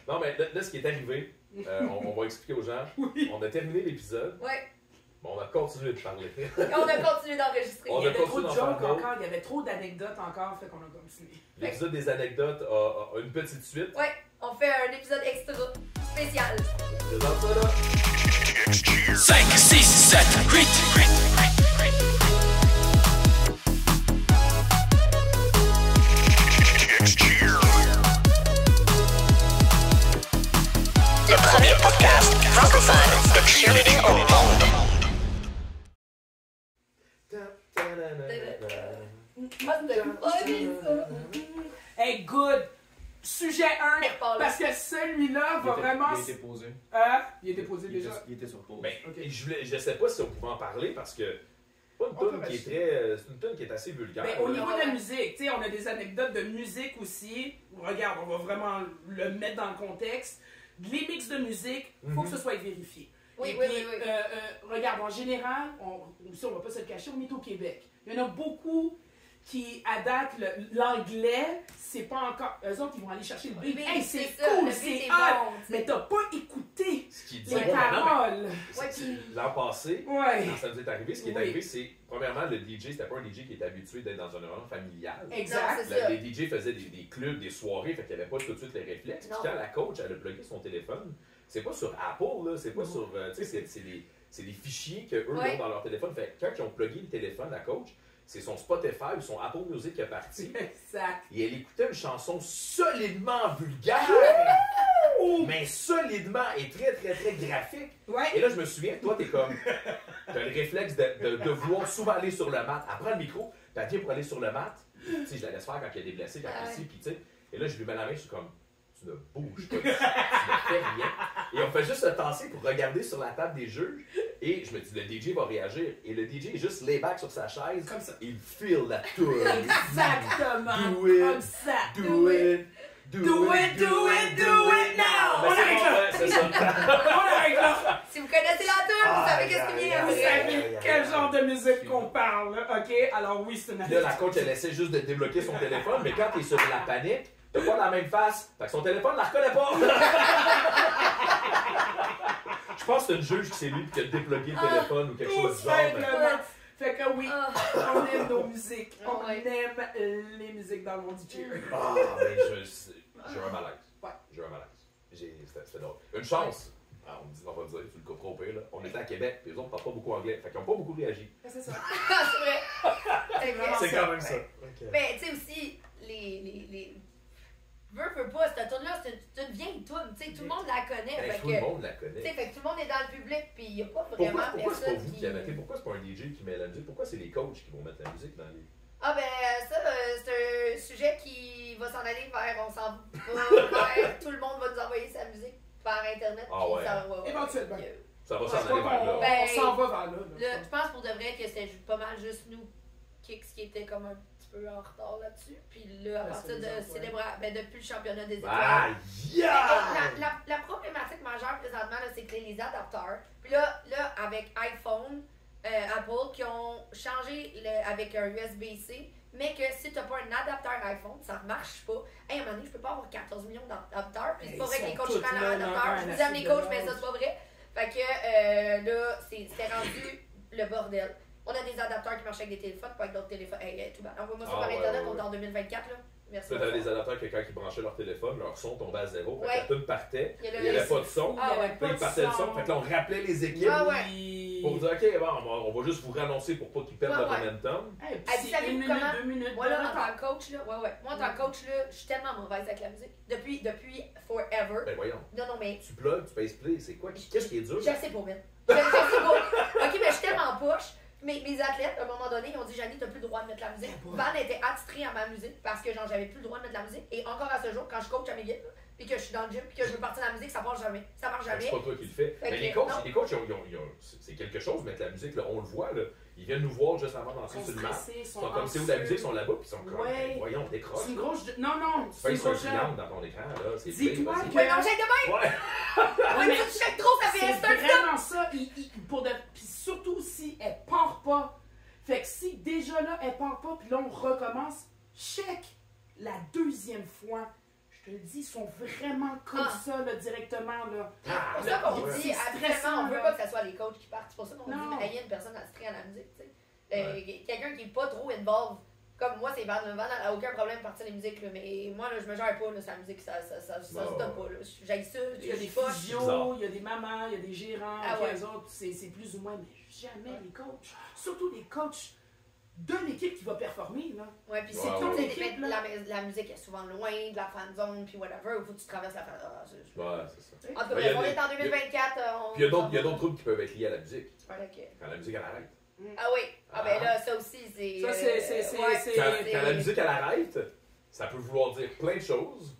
Non, mais là, ce qui est arrivé, on va expliquer aux gens. Oui. On a terminé l'épisode. Ouais. Bon, on a continué de parler. On a continué d'enregistrer. On Il y a avait trop continué de d'en jokes faire d'autres. encore, il y avait trop d'anecdotes encore, fait qu'on a continué. L'épisode des anecdotes a une petite suite. Ouais, on fait un épisode extra spécial. Je présente ça là. 5, 6, 7, 8. Le premier podcast francophone de cheerleading au monde. Hey, good! Sujet 1, Repars là. parce que celui-là va vraiment... Il a été posé. Il est déposé déjà. Il était sur pause. Ben, Ok. je sais pas si on pouvait en parler parce que c'est pas une On tune peut qui est rester. très. C'est une tune qui est assez vulgaire. Ben, au là. niveau de la musique, tu sais, on a des anecdotes de musique aussi. Regarde, on va vraiment le mettre dans le contexte. Les mix de musique, il faut que ce soit vérifié. Oui, Et oui, puis, oui, oui. regarde, en général, aussi on va pas se le cacher, on est au Québec. Il y en a beaucoup qui, à date, l'anglais, c'est pas encore... Eux autres, ils vont aller chercher le beat. beat, Hey, c'est c'est ça, cool, le c'est beat est hot! bon, tu sais. Mais t'as pas écouté Ce qui dit. les Ouais, mais non, mais paroles. Ouais, puis- L'an passé, Ouais, quand ça nous est arrivé, ce qui est Oui. arrivé, c'est, premièrement, le DJ, c'était pas un DJ qui était habitué d'être dans un environnement familial. exact. Non, c'est ça. Les DJ faisaient des clubs, des soirées, fait qu'il n'y avait pas tout de suite les réflexes. Non. Puis quand la coach, elle a plugué son téléphone, c'est pas sur Apple, là, c'est pas Non. sur. Tu sais, c'est des fichiers qu'eux Ouais. ont dans leur téléphone. Fait que quand ils ont plugué le téléphone à coach, c'est son Spotify ou son Apple Music qui est parti. Exact. Et elle écoutait une chanson solidement vulgaire, mais solidement et très, très, très graphique. Ouais. Et là, je me souviens, toi, t'as le réflexe de vouloir souvent aller sur le mat. Elle prend le micro, puis elle vient pour aller sur le mat. Tu sais, je la laisse faire quand il y a des blessés, quand Ouais. ici, puis tu sais. Et là, je lui mets la main, je suis comme, tu ne bouges pas, tu ne fais rien. Et on fait juste se tasser pour regarder sur la table des juges. Et je me dis, le DJ va réagir. Et le DJ est juste lay back sur sa chaise. Comme ça. Il feel la tour. Exactement. Do it. Comme ça. Do it. Do it, do it, do it now! Ben, On arrête là! c'est ça. On arrête là! Si vous connaissez la tune, vous savez qu'est-ce qui vient Vous après. savez quel genre de musique qu'on parle, là, ok? Alors oui, c'est une Puis là, la coach, elle essaie juste de débloquer son téléphone, mais quand t'es sur la panique, t'as pas la même face. Fait que son téléphone la reconnaît pas. Je pense que c'est une juge qui s'est lui qui a débloqué le téléphone ou quelque Tout chose du genre. mais- simplement. Fait que oui, Ah. on aime nos musiques. On Ouais. aime les musiques dans le monde du cheer. Ah, mais j'ai un malaise. Ouais. J'ai un malaise. C'était drôle. Une chance. Ah, on va dire, tu le couperas au pire, là. On était à Québec, puis les autres parlent pas beaucoup anglais. Fait qu'ils ont pas beaucoup réagi. C'est ça. Ah, c'est vrai. Fait que- vraiment C'est ça. quand même ça. Mais tu sais aussi, les... Veux pas, cette tune-là, c'est une vieille tune, tu sais, tout le monde la connaît. Ben, Fait tout le que, monde la tu sais, connaît. fait que tout le monde est dans le public, puis il n'y a pas vraiment Pourquoi c'est pas personne vous qui mettez? Pourquoi c'est pas un DJ qui met la musique? Pourquoi c'est les coachs qui vont mettre la musique dans les... Ah ben ça, c'est un sujet qui va s'en aller vers, on s'en va vers, tout le monde va nous envoyer sa musique par Internet. Ah puis ouais. ça va, Éventuellement. puis, Ça va Je s'en crois aller vers qu'on là. Ben, on s'en va vers là. là, je pense pour de vrai que c'était pas mal juste nous Kicks qui était comme un petit peu en retard là-dessus. Puis là, à Ouais, partir c'est de bizarre, ouais. célébrer, ben depuis le championnat des étoiles. Ah, Mais, yeah! la problématique majeure présentement, là, c'est que les adapteurs, puis là avec iPhone, Apple, qui ont changé avec un USB-C, mais que si tu n'as pas un adapteur iPhone, ça ne marche pas. Hey, à un moment donné, je peux pas avoir 14 millions d'adapteurs, puis c'est pas Hey, vrai que ils les sont coachs tous prennent là, un adapteur. dans Je un vous aime les acide coachs, de mais ça, base. c'est pas vrai. Fait que là, c'est rendu le bordel. On a des adapteurs qui marchent avec des téléphones, pas avec d'autres téléphones. Hey, tout bas. Envoie-moi ça Ah, par ouais, Internet, ouais, on est ouais. en 2024, là. Merci. Là, t'avais des adapteurs que quand ils branchaient leur téléphone, leur son tombait à zéro. Fait Ouais. que la tune partait, Il y il avait n'y avait le- pas de son. Ah ouais. Puis ils partaient le son. Fait que là, on rappelait les équipes Ah ouais. pour dire, OK, bon, on va juste vous renoncer pour pas qu'ils perdent Ouais, le ouais. momentum. Hey, puis Ah, c'est puis savez-vous 1 minute, comment? 2 minutes. Moi, là, de en retard. tant que coach, là, ouais. Moi, en tant que coach, là, je suis tellement mauvaise avec la musique. Depuis forever. Ben voyons, Non, mais tu plugs, tu payes play, c'est quoi? Qu'est-ce qui est dur? je sais pas, man. Je sais pas. Ok, mais je suis tellement poche. Mes athlètes, à un moment donné, ils ont dit, Janie, t'as plus le droit de mettre la musique. Van était attitré à ma musique parce que genre j'avais plus le droit de mettre la musique. Et encore à ce jour, quand je coach à mes guides, puis que je suis dans le gym, puis que je veux partir la musique, ça marche jamais. Ça marche jamais. C'est pas toi qui le fais. Fait Mais que les coachs, non. c'est quelque chose, mettre la musique, là, on le voit, là. Ils viennent nous voir juste avant d'entrer Ils sur sont le match. stressés, Ils sont comme c'est où la musique, ils sont là-bas, puis ils sont comme, Ouais. ben, voyons, décroche. C'est une grosse... Non, non, Tu c'est payes une sur un grosse... triangle dans ton écran, là. C'est Dis-toi play, vas-y. que- Ouais, non, j'ai de même! Ouais. Ouais, mais mais tu check trop, ça fait C'est un stop. vraiment ça. Puis surtout si elle part pas. Fait que si déjà là, elle part pas, puis là, on recommence, check la deuxième fois. je te le dis, ils sont vraiment comme ça, là, directement, là. C'est pour ça qu'on ouais. dit, C'est absolument, on veut stressant, pas que ce soit les coachs qui partent. C'est pour ça qu'on Non. dit, ayez une personne attitrée à la musique, tu sais. Quelqu'un qui est pas trop involved. Comme moi, c'est Van. Van n'a aucun problème de partir les musiques, là, mais moi, là, je me gère pas, là, sa musique, ça se donne pas, là. J'aille ça, Il y a des pas. physios, il y a des mamans, il y a des gérants, Ah puis ouais. eux autres, c'est plus ou moins, mais jamais les coachs. Surtout les coachs de l'équipe qui va performer, là. Ouais, puis Ouais, c'est ouais. toute L'équipe, là. la musique est souvent loin de la fan zone, puis whatever, il faut que tu traverses la fan zone. Ouais, c'est ça. En tout cas, Ouais, il y a bref, on des- est en 2024. Puis il y a d'autres troubles qui peuvent être liés à la musique. Ok. Quand la musique, elle arrête. Ah oui, ah ben là, ça aussi, c'est. Ça, c'est- Quand la musique, elle arrête, ça peut vouloir dire plein de choses.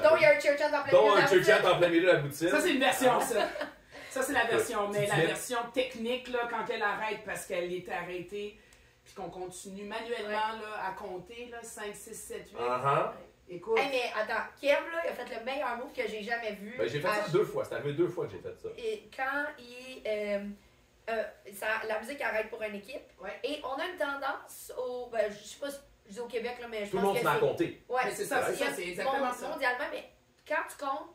Donc, il y a un church en plein Dont milieu de un la church musique. en plein milieu de la boutine. Ça, c'est une version, ça. Ça, c'est la version. Mais Tu la mets- version technique, là, quand elle arrête parce qu'elle est arrêtée, puis qu'on continue manuellement là, à compter, là, 5, 6, 7, 8. Écoute, Hey, mais attends, Kev, là, il a fait le meilleur move que j'ai jamais vu. Ben, j'ai fait ça 2 fois. C'est arrivé 2 fois que j'ai fait ça. Et quand la musique arrête pour une équipe, Ouais. et on a une tendance au. Ben, je sais pas si je dis au Québec, là, mais je Tout le pense monde que se met à c'est. compter. Ouais, Mais c'est ça, il y a- c'est exactement ça. Mondialement, mais quand tu comptes,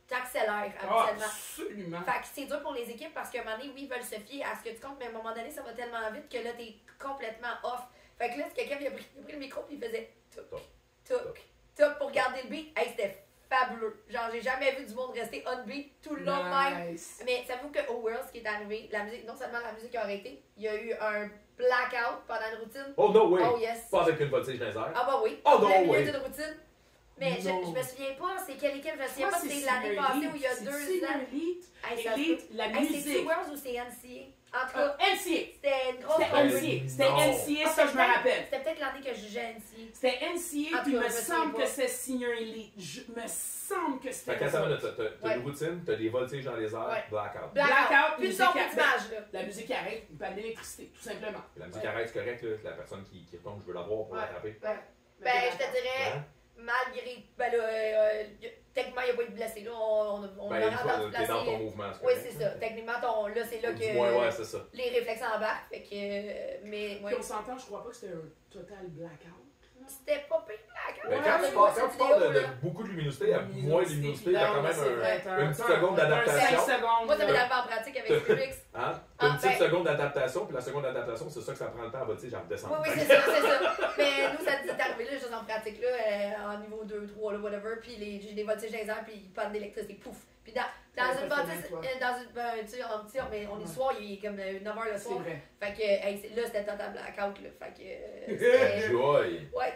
t'accélères ah, habituellement. absolument. Fait que c'est dur pour les équipes parce qu'à un moment donné, oui, ils veulent se fier à ce que tu comptes, mais à un moment donné, ça va tellement vite que là, t'es complètement off. Fait que là, c'est quelqu'un qui a pris le micro et il faisait toc, toc, toc pour garder le beat. Hey, c'était fabuleux. Genre, j'ai jamais vu du monde rester on beat tout le long de même. Nice. Mais savez-vous qu'au World, ce qui est arrivé, la musique, non seulement la musique a arrêté, il y a eu un blackout pendant une routine. Oh no way! Oh yes. Pas avec une voltige dans les airs. Ah bah oui. Oh, en plein no milieu way. d'une routine. Mais je Non. me souviens pas, c'est quelle équipe, je me souviens Moi, pas, c'est l'année passée ou il y a 2 ans. Elite, Hey, ça se Elite, peut. la Hey, c'est-tu musique. Worlds ou c'est NCA? En tout cas, NCA. c'était une grosse C'était Ben, NCA. C'était non. NCA, ça, je me rappelle. C'était peut-être l'année que je jugeais NCA. C'était NCA, En puis tout il cas, me je me semble souviens que pas. c'est Senior Elite. Je me semble que Fait c'était qu'à ça. ça, t'as Ouais. une routine, t'as des voltiges dans les airs, Ouais. blackout. Blackout, Plus de musique son, plus à- d'image, là. La musique arrête, une panne d'électricité, tout simplement. La musique arrête, c'est correct, là, la personne qui retombe, je veux la voir pour Ouais. l'attraper. Ben, je te dirais, Hein? malgré. Ben là, techniquement, il n'y a pas eu de blessé. Là, on Ben, aurait une fois, entendu t'es dans ton placer. mouvement. Oui, c'est ça. Techniquement, là, c'est là Du moins, ouais, que c'est ça. les réflexes embarquent. Fait que. Mais, ouais. Puis on s'entend, je crois pas que c'était un total blackout. C'était pas pire blackout. Mais Ouais, quand ouais, tu parles, cette quand tu parles vidéo, de là. beaucoup de luminosité à moins de luminosité, t'as quand même c'est vrai, une petite seconde d'adaptation. 5 secondes. Moi, ça m'est là. arrivé en pratique avec Spirix. Hein? T'as une Ah, petite ben- seconde d'adaptation, puis la seconde d'adaptation, c'est ça que ça prend le temps à voltiger à redescendre. Oui, c'est ça, c'est ça. Mais nous, ça c'est arrivé là, juste en pratique, là, en niveau 2, 3, là, whatever. Puis j'ai des voltiges dans les airs, puis ils parlent d'électricité, pouf. Puis dans Ouais, une ça, c'est bâtisse, bien, toi. dans une, ben, tu sais, en petit, mais on est le soir, il est comme 9h le C'est soir. vrai. Fait que, hey, là, c'était total blackout, là. Fait que, c'était- Joy! ouais.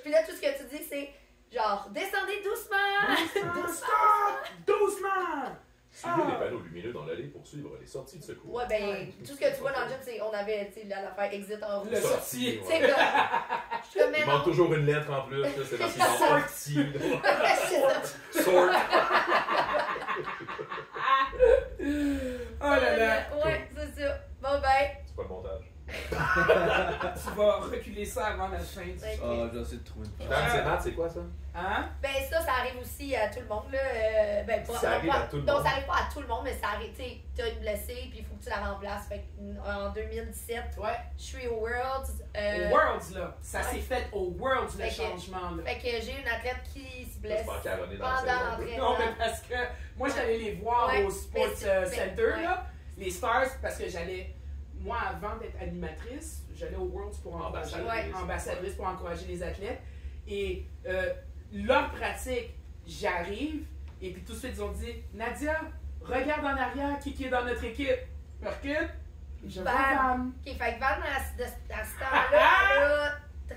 Puis là, tout ce que tu dis, c'est genre, descendez doucement! Doucement! Suivez Ah. les panneaux lumineux dans l'allée pour suivre les sorties de secours. Ouais, ben, Ouais. tout ce que tu vois dans le gym, c'est, on avait, tu sais, l'affaire exit en rouge. Le sorti. C'est comme, je te mets Il non. manque toujours une lettre en plus, là, c'est marqué dans sortie. C'est ça. Sort. Oh là là! Ouais, c'est ça. Bon, ben. C'est pas le montage. Tu vas reculer ça avant la fin du... Ok. Ah, j'ai essayé de trouver une Dans phrase. le Sénat, c'est quoi ça? Hein? Ben ça arrive aussi à tout le monde, là. Ben, pas, Ça arrive pas- à tout le non, monde. ça arrive pas à tout le monde, mais ça arrive, tu sais, t'as une blessée, puis il faut que tu la remplaces. Fait que, en 2017, Ouais. je suis au Worlds. Au Worlds, là. Ça ouais. s'est fait au Worlds, le Fait que- changement, là. Fait que j'ai une athlète qui se blesse J'espère qu'elle est dans le pendant salon. l'entraînement. Non, mais parce que moi, j'allais les voir Ouais, au Sports mais c'est- Center, ouais. là. Les Stars, parce que j'allais... Moi, avant d'être animatrice, j'allais au Worlds pour encourager, Ambassadrice. ambassadrice pour encourager les athlètes. Et leur pratique, j'arrive, et puis tout de suite, ils ont dit « Nadia, regarde en arrière qui est dans notre équipe. » Je recule, et je vois Van. Van. Ok, fait que Van, à ce temps-là, elle a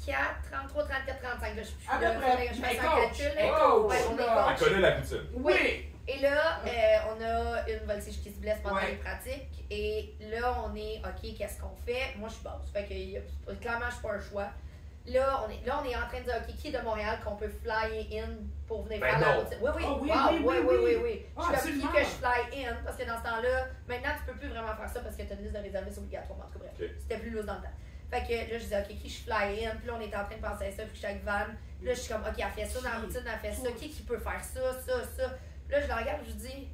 34, 33, 34, 35. Là, je suis À peu là, près. faudrait que je fasse Mais un coach. calcul. Mais là. coach, Ouais, on est là. Elle connaît la poutine. Oui! Et là, on a une voltige qui se blesse pendant Ouais. les pratiques. Et là, on est, OK, qu'est-ce qu'on fait? Moi, je suis basse. Fait que clairement, je suis pas un choix. Là, on est en train de dire, OK, qui est de Montréal qu'on peut fly in pour venir Ben faire la non. routine? Oui, oui, Ah oui, wow, oui, oui, oui, oui, oui. oui. Ah, Je suis comme absolument. qui que je fly in, parce que dans ce temps-là, maintenant, tu peux plus vraiment faire ça parce que tu as une liste de réservistes obligatoirement. En tout cas, bref, Ok. c'était plus loose dans le temps. Fait que là, je disais, OK, qui je fly in? Puis là, on était en train de penser à ça, puis chaque van. Puis là, je suis comme, OK, elle fait ça dans la routine, elle fait ça. Qui peut faire ça, ça, ça? Puis là, je la regarde, je dis,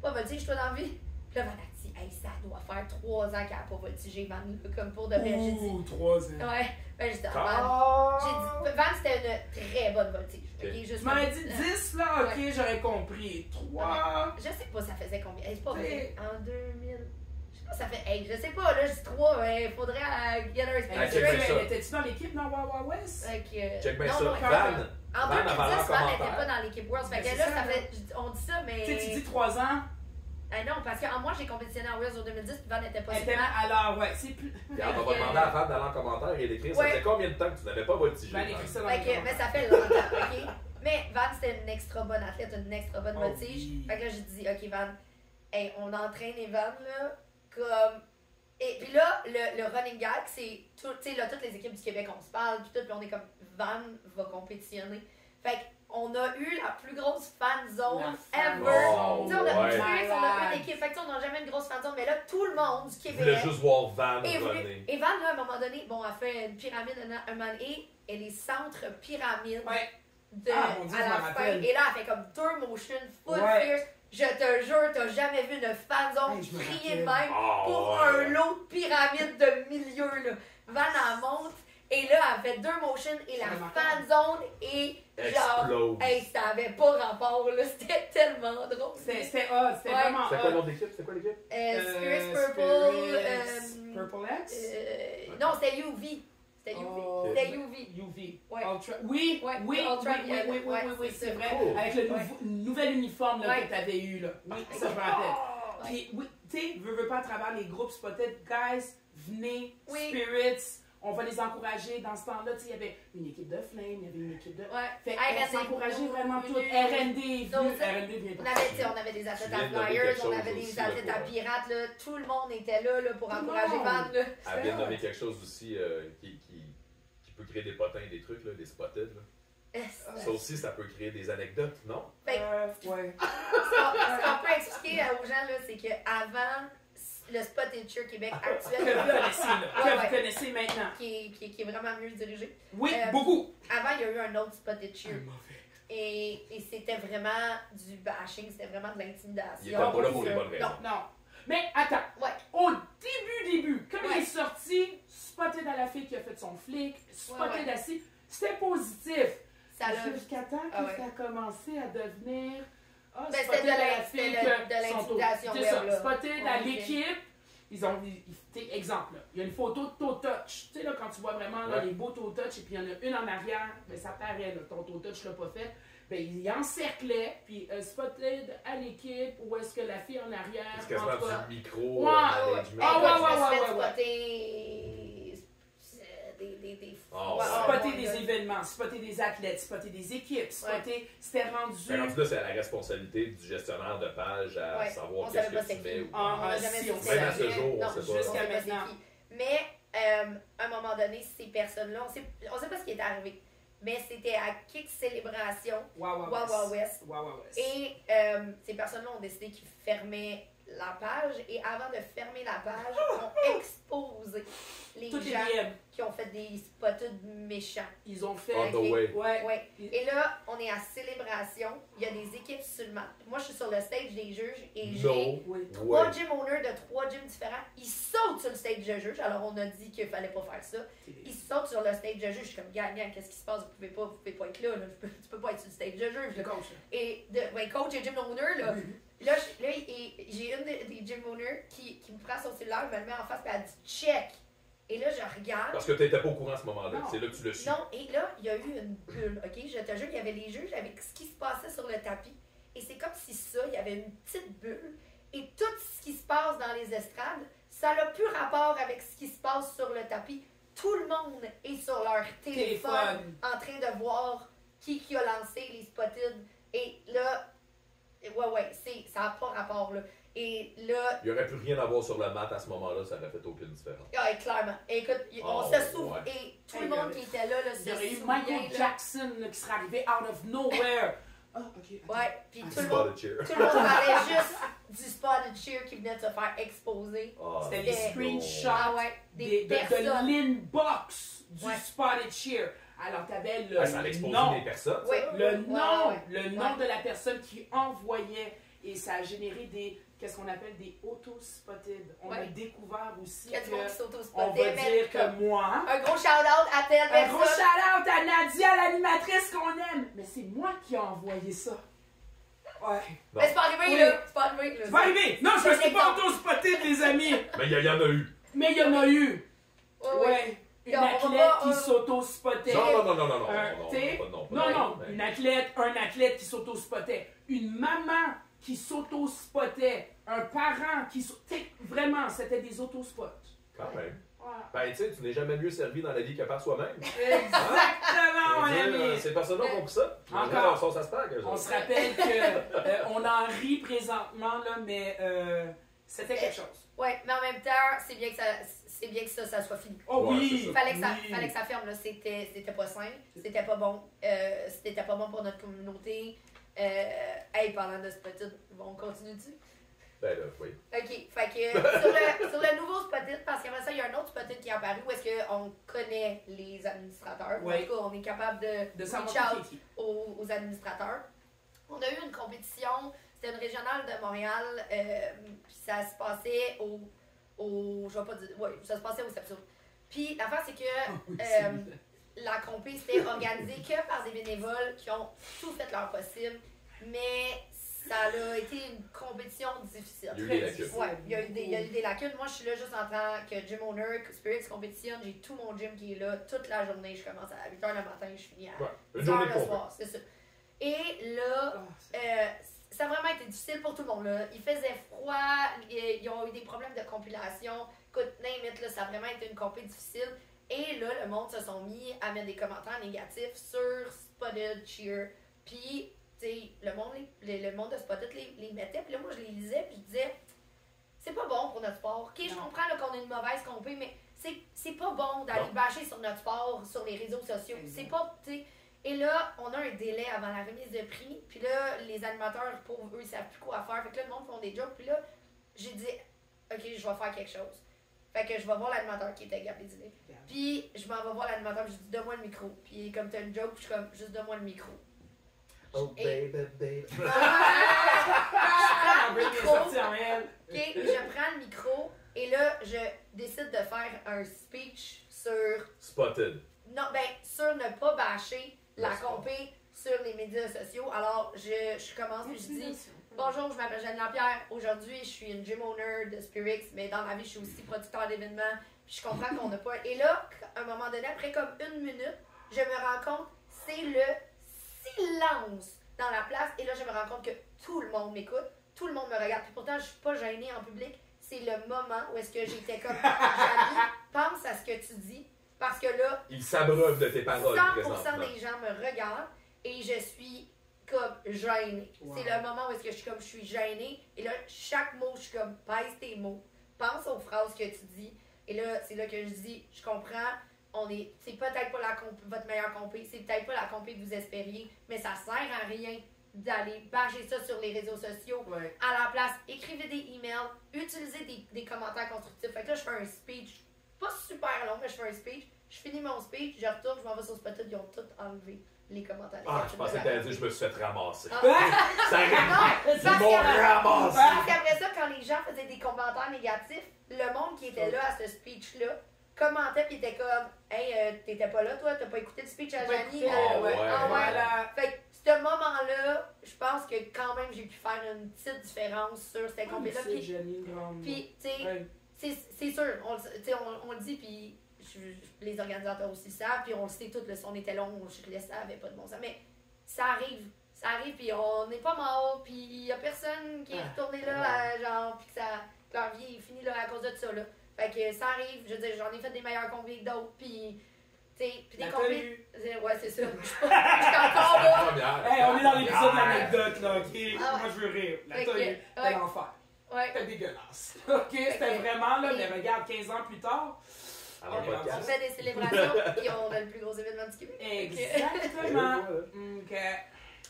pas voltige, toi, dans la vie? Puis là, Van a dit, hey, ça doit faire 3 ans qu'elle n'a pas voltigé Van, là, comme pour de vrai. J'ai dit, Ouh, 3 ans. ouais. Ben, j'ai dit, Van, Ah! j'ai dit, Van, c'était une très bonne voltige. Ok. Juste Tu m'aurais comme- dit 10, là, ok, j'aurais compris. 3. Je sais pas, ça faisait combien. C'est pas Oui. vrai. En 2000. Je sais pas, ça fait. Hey, je sais pas, là, je dis 3, mais faudrait get her check straight. bien ça. Étais-tu dans l'équipe dans Wawa West? Fait que- Check bien non, ça. non, Van, en Van 2010, avant Van en n'était commentaire. pas dans l'équipe Worlds. Fait Mais que c'est là, ça, ça là. fait. On dit ça, mais. Tu sais, tu dis 3 ans. Ah non, parce que moi, j'ai compétitionné en Worlds en 2010, puis Van n'était pas Elle sur était le match. alors, ouais, c'est plus. Puis on va demander à Van d'aller en commentaire et d'écrire. Ça Ouais. faisait combien de temps que tu n'avais pas voltigé? Van écrit ça dans Fait les que, mais commentaires. ça fait longtemps, ok? Mais Van, c'était une extra bonne athlète, une extra bonne Oh, voltige. oui. Fait que là, j'ai dit, ok, Van, hey, on entraîne Evan, là, comme. Et puis là, le running gag, c'est, tu sais, là, toutes les équipes du Québec, on se parle, puis tout, puis on est comme, Van va compétitionner. Fait qu'on a eu la plus grosse fan zone La fan ever. zone. Tu sais, on a Ouais. eu on a une équipe, fait que tu sais, on n'a jamais une grosse fan zone, mais là, tout le monde du Je voulais Québec. juste voir Van Et, runner. et Van, là, à un moment donné, bon, elle fait une pyramide un moment donné, et les centres pyramides Ouais. de, Ah, mon Dieu, à je la m'en fin. rappelle. Et là, elle fait comme 2 motions full Ouais. fierce. Je te jure, t'as jamais vu une fan zone Hey, je me crier de rappelle. même Ah, pour ouais. un lot de pyramide de milieu, là. Van, elle monte, et là, elle fait 2 motions, et la Ça m'a fan zone est genre. Explose. Hey, ça avait pas rapport, là. C'était tellement drôle. C'était hot, c'était Ouais. vraiment C'était quoi le hot. nom de l'équipe? C'était quoi l'équipe? Spirit Spirits, Purple. Purple X? Non, c'était UV. C'était UV. Oh. C'était UV. UV. Ouais. Ultra. Oui, Ouais, oui, Ultra, oui, oui, oui, oui, ouais, oui, oui, c'est c'est ça. vrai. Cool. Avec le Ouais. nouvel uniforme là, Ouais. que tu avais eu. Là. Oui, ça je me rappelle. Puis, oui, tu sais, veux pas à travers les groupes Spotted, guys, venez, Oui. Spirits, on va les encourager. Dans ce temps-là, tu sais, il y avait une équipe de Flame, il y avait une équipe de. Ouais. Fait RND, qu'on s'encourageait vraiment venu. toutes. RND est Donc, venu. RND vient On pas. avait, tu sais, on avait des athlètes Je viens à de nommer Flyers, quelque on chose avait des aussi, athlètes là, à pour- Pirates, là. Tout le monde était là pour Tout le encourager monde. Van, là. Elle vient de nommer quelque chose aussi qui peut créer des potins, des trucs, là, des spotted. Là. Ça aussi, ça peut créer des anecdotes, non? Fait Ouais. Ce qu'on peut expliquer aux gens, là, c'est qu'avant le Spotted Cheer Québec Que vous actuel, connaissez, là. Ouais, Que ouais. vous connaissez maintenant. qui est vraiment mieux dirigé, Oui, Euh, beaucoup. avant, il y a eu un autre Spotted Cheer. Mauvais. Et c'était vraiment du bashing, c'était vraiment de l'intimidation. Il était pas là pour les bonnes raisons. Non. Mais attends. Ouais. Au début, quand il Ouais. est sorti, Spotted à la fille qui a fait son flic, Spotted Ouais. assis, c'était positif. Ça l'a. Jusqu'à temps que Ah ouais. ça a commencé à devenir. Ah, Ben, Spotted c'était de à la- la fille c'était que de son l'intimidation C'est ça. web, là. Spotted Ouais, à ok. l'équipe. Ils ont. T'sais, exemple, là, il y a une photo de toe touch. Tu sais, là, quand tu vois vraiment là, Ouais. les beaux toe touch, et puis il y en a une en arrière, ben, ça paraît, là, ton toe touch l'a pas fait. Ben, il encerclait, puis Spotted à l'équipe, où est-ce que la fille en arrière. C'est quasiment en tout cas, du micro Ouais. management. Ah, ouais, Écoute, je me suis ouais, fait ouais. spotter des Ah, ouais, ouais. spotter oh my des God. événements, spotter des athlètes, spotter des équipes, spotter. C'était rendu. Mais rendu là, c'est à la responsabilité du gestionnaire de page à Ouais. savoir On qu'est-ce savait pas que tu c'est mets. qui. ou- Ah, On n'a ah, jamais si, su on c'était Même à ce qui. jour, on Non, sait pas. on Jusqu'à sait pas c'est maintenant. qui. Mais à un moment donné, ces personnes-là, on sait pas ce qui est arrivé. Mais c'était à Kick Célébration, Wawa West. Wawa West. Et ces personnes-là ont décidé qu'ils fermaient la page. Et avant de fermer la page, ont exposé les Toutes les gens DM, qui ont fait des spotted méchants. ils ont fait. On the way. Ouais. Ouais. Et là, on est à Célébration. Il y a des équipes sur le match. Moi, je suis sur le stage des juges et j'ai No. Oui. 3 Ouais. gym owners de 3 gyms différents. Ils sautent sur le stage de juge. Alors, on a dit qu'il fallait pas faire ça. Ils sautent sur le stage de juge. Je suis comme, gagnant, qu'est-ce qui se passe? Vous pouvez pas être là. Tu peux pas être sur le stage de juge. Le là. coach. Et coach et gym owner, là. J'ai une des gym owners qui me prend son cellulaire, me le met en face, puis elle dit check. Et là, je regarde. Parce que tu n'étais pas au courant à ce moment-là. Non. C'est là que tu le su. Non, et là, il y a eu une bulle, OK? Je te jure qu'il y avait les juges avec ce qui se passait sur le tapis. Et c'est comme si ça, il y avait une petite bulle. Et tout ce qui se passe dans les estrades, ça n'a plus rapport avec ce qui se passe sur le tapis. Tout le monde est sur leur téléphone. En train de voir qui a lancé les spotted. Et là, ça n'a pas rapport, là. Et là, Il n'y aurait plus rien à voir sur le mat à ce moment-là, ça n'aurait fait aucune différence. clairement. Écoute, on Oh, se souvient. ouais. Et tout le monde qui était là, se Il y aurait eu souvient. Michael là. Jackson là, qui serait arrivé out of nowhere. Ah, ok. attends. Ouais, puis tout le Spotted monde. cheer. Tout le monde parlait juste du spotted cheer qui venait de se faire exposer. Ah, C'était les C'était- screenshots Ah ouais, des de personnes. l'inbox du Ouais. Spotted Cheer. Alors, tu avais le Ah, ça a exposé nom, des personnes. ça. Ouais. le nom, ouais. le nom de la personne qui envoyait. et ça a généré des, qu'est-ce qu'on appelle des auto-spotted. On a Ouais. découvert aussi Il y a du monde qui que, s'auto-spottait, on va mais dire que comme- moi, Un gros shout-out à telle un gros personne. shout-out à Nadia, l'animatrice qu'on aime. Mais c'est moi qui ai envoyé ça. Ouais. Non. Mais c'est pas arrivé, Oui. là. C'est pas arrivé, là. C'est pas arrivé. Non, je me C'est suis pas l'exemple. auto-spotted, les amis. Mais il y en a eu. Mais il y en a eu. Ouais, ouais. Ouais. Une Non, on va athlète pas, qui s'auto-spottait. Non. Non, Non, une athlète, un athlète qui s'auto-spottait. Une maman qui s'auto-spottait. Un parent qui vraiment, c'était des auto-spots. Quand même. Voilà. Ben, tu sais, tu n'es jamais mieux servi dans la vie que par soi-même. Exactement, mon Je veux dire, ami. ces personnes-là qui ont pris ça. Encore. Sauce à spag, eux On autres. se rappelle que on en rit présentement, là, mais c'était quelque chose. Ouais, mais en même temps, c'est bien que ça soit fini. Oh Ouais, oui! c'est ça. Fallait que ça ferme, là. C'était pas sain, c'était pas bon. C'était pas bon pour notre communauté. Hey, parlant de Spotted, on continue-tu? Ben là, oui. Ok, fait que sur le nouveau Spotted, parce qu'après ça, il y a un autre Spotted qui est apparu où est-ce qu'on connaît les administrateurs. Ouais. En tout cas, on est capable de reach savoir out qui est qui. aux administrateurs. On a eu une compétition, c'était une régionale de Montréal, puis ça se passait je vais pas dire, ouais, ça se passait au Sepsum. Puis l'affaire, c'est que la compé c'était organisée que par des bénévoles qui ont tout fait leur possible, mais ça a été une compétition difficile. Il y a eu des lacunes. Ouais, il y a eu des lacunes. Moi, je suis là juste en tant que gym owner, Spirits compétitionne. J'ai tout mon gym qui est là toute la journée. Je commence à 8h le matin, je finis à Ouais, une 10h journée le complète. soir. C'est ça. Et là, ça a vraiment été difficile pour tout le monde. Là. Il faisait froid, ils ont eu des problèmes de compilation. Écoute, name it, là, ça a vraiment été une compé difficile. Et là, le monde se sont mis à mettre des commentaires négatifs sur Spotted Cheer. Puis, tu sais, le monde de Spotted les mettait. Puis là, moi, je les lisais, puis je disais, c'est pas bon pour notre sport. Ok, je comprends là, qu'on a une mauvaise compé, mais c'est pas bon d'aller Non. bâcher sur notre sport, sur les réseaux sociaux. Exact. C'est pas, tu sais. Et là, on a un délai avant la remise de prix. Puis là, les animateurs, pour eux, ils savent plus quoi faire. Fait que là, le monde font des jokes. Puis là, j'ai dit, ok, je vais faire quelque chose. Fait que je vais voir l'animateur qui était Gab Dîner. Puis je m'en vais voir l'animateur, puis je dis, donne-moi le micro. Puis comme t'as une joke, je suis comme, juste donne-moi le micro. Oh, Et- baby, baby. Ah, Britney est micro. sortie en elle. Ok, je prends le micro et là, je décide de faire un speech sur, Spotted. non, ben, sur ne pas bâcher la Le sport. compé sur les médias sociaux. Alors, je commence et je dis, bonjour, je m'appelle Jeanne Lapierre. Aujourd'hui, je suis une gym owner de Spirix, mais dans la vie, je suis aussi producteur d'événements. Puis je comprends qu'on n'a pas. Et là, à un moment donné, après comme 1 minute, je me rends compte, c'est le silence dans la place. Et là, je me rends compte que tout le monde m'écoute, tout le monde me regarde. Puis pourtant, je suis pas gênée en public. C'est le moment où est-ce que j'étais comme, Janie, pense à ce que tu dis. Parce que là, Il s'abreuve de tes paroles 100% présentement. des gens me regardent et je suis comme gênée. Wow. C'est le moment où est-ce que je suis gênée. Et là, chaque mot, je suis comme, pèse tes mots. Pense aux phrases que tu dis. Et là, c'est là que je dis, je comprends, c'est peut-être pas votre meilleure compé, c'est peut-être pas la compé que vous espériez, mais ça sert à rien d'aller bâcher ça sur les réseaux sociaux. Ouais. À la place, écrivez des emails, utilisez des commentaires constructifs. Fait que là, je fais un speech, pas super long, mais je fais un speech. Je finis mon speech, je retourne, je m'en vais sur Spotted, ils ont tout enlevé les commentaires. Ah, je pensais que t'allais dire je me suis fait ramasser. Ah. Ça arrive. Non, Ils parce m'ont que- ramassé. parce qu'après ça, quand les gens faisaient des commentaires négatifs, le monde qui était là à ce speech-là commentait puis était comme, hey, t'étais pas là, toi, t'as pas écouté le speech à Pas Janie. écouté. Ah ouais. Ah ouais. Voilà. Fait que ce moment-là, je pense que quand même j'ai pu faire une petite différence sur cette compétition. C'est Jenny Grande. Puis, tu sais, Ouais. c'est sûr, on le dit, puis les organisateurs aussi savent, puis on le sait tout, on était long, je le savais pas de bon sens, mais ça arrive, puis on n'est pas mort, puis il y a personne qui est retourné là, genre, puis que leur vie est finie là à cause de ça, là. Fait que ça arrive, je veux dire, j'en ai fait des meilleurs combis que d'autres, puis, tu sais, puis des La combis... tenue. Ouais, c'est ça, je suis encore là. Première. Hey, on est dans l'épisode de Première. l'anecdote, là, ok? Ah ouais. Moi, je veux rire. La Fait que, tenue, ouais. c'était l'enfer. Ouais. C'était dégueulasse. Ok, c'était que- vraiment, là, et- mais regarde, 15 ans plus tard. Alors, On est On podcast. fait des célébrations, puis on a le plus gros événement du Québec. Exactement. Ok.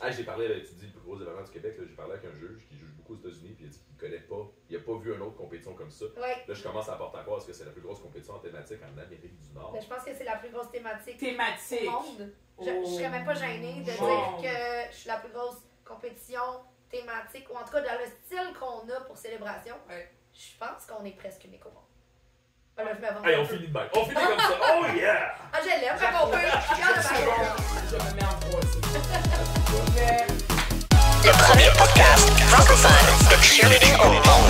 Ah, j'ai parlé, tu dis le plus gros événement du Québec, là, j'ai parlé avec un juge qui juge beaucoup aux États-Unis, puis il a dit qu'il connaît pas, il a pas vu une autre compétition comme ça. Ouais. Là, je commence à porter à croire que c'est la plus grosse compétition en thématique en Amérique du Nord. Ben, je pense que c'est la plus grosse thématique Thématique. au monde. Je serais même pas gênée de Wow. dire que je suis la plus grosse compétition thématique, ou en tout cas dans le style qu'on a pour célébration, Ouais. je pense qu'on est presque unique au monde. Ben là, je m'avance. Hey, on finit de même. On finit comme ça. Oh yeah! Ah, je l'aime, fait qu'on peut. Je suis fière de ma gueule. Je me mets en troisième. Le premier podcast francophone de cheerleading au monde.